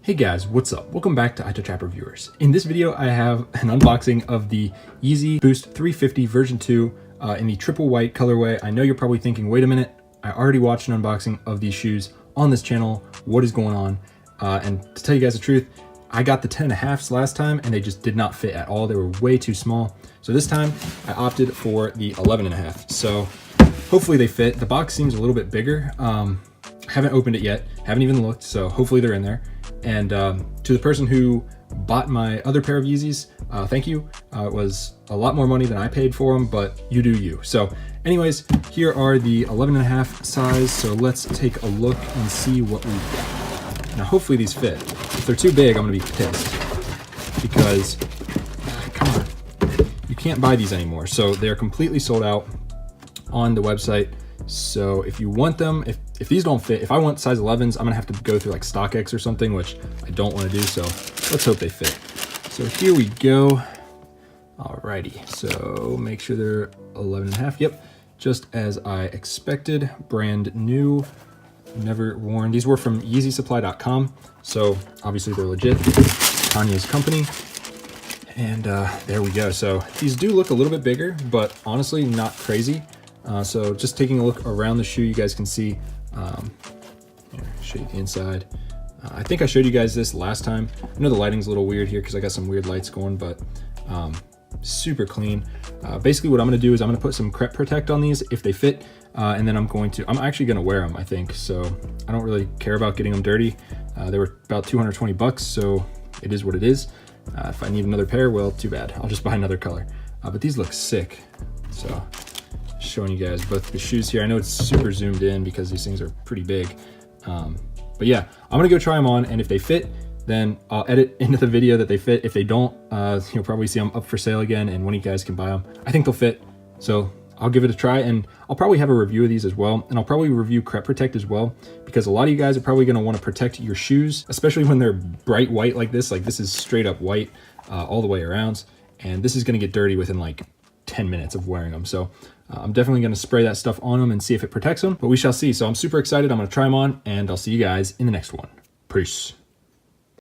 Hey guys, what's up? Welcome back to iTouch App Reviewers. In this video, I have an unboxing of the Yeezy Boost 350 version 2 in the triple white colorway. I know you're probably thinking, wait a minute, I already watched an unboxing of these shoes on this channel. What is going on? And to tell you guys the truth, I got the 10.5s last time and they just did not fit at all. They were way too small. So this time I opted for the 11.5. So hopefully they fit. The box seems a little bit bigger. I haven't opened it yet, haven't even looked, so hopefully they're in there. And to the person who bought my other pair of Yeezys, thank you. It was a lot more money than I paid for them, but you do you. So anyways, here are the 11.5 size. So let's take a look and see what we've got. Now, hopefully these fit. If they're too big, I'm gonna be pissed because, come on, you can't buy these anymore. So they're completely sold out on the website. So if you want them, if these don't fit, if I want size 11s, I'm gonna have to go through like StockX or something, which I don't want to do. So let's hope they fit. So here we go. Alrighty, so make sure they're 11.5. Yep, just as I expected. Brand new, never worn. These were from YeezySupply.com, so obviously they're legit. Kanye's company. And there we go. So these do look a little bit bigger, but honestly not crazy. So just taking a look around the shoe, you guys can see, here, show you the inside. I think I showed you guys this last time. I know the lighting's a little weird here because I got some weird lights going, but super clean. Basically what I'm gonna do is I'm gonna put some Crep Protect on these if they fit, and then I'm actually gonna wear them, I think. So I don't really care about getting them dirty. They were about 220 bucks, so it is what it is. If I need another pair, well, too bad. I'll just buy another color. But these look sick. So showing you guys both the shoes here. I know it's super zoomed in because these things are pretty big. But yeah, I'm gonna go try them on, and if they fit, then I'll edit into the video that they fit. If they don't, you'll probably see them up for sale again and one of you guys can buy them. I think they'll fit, so I'll give it a try, and I'll probably have a review of these as well, and I'll probably review Crep Protect as well, because a lot of you guys are probably gonna wanna protect your shoes, especially when they're bright white like this. Like this is straight up white all the way around, and this is gonna get dirty within like 10 minutes of wearing them. So I'm definitely going to spray that stuff on them and see if it protects them, but we shall see. So I'm super excited. I'm going to try them on, and I'll see you guys in the next one. Peace.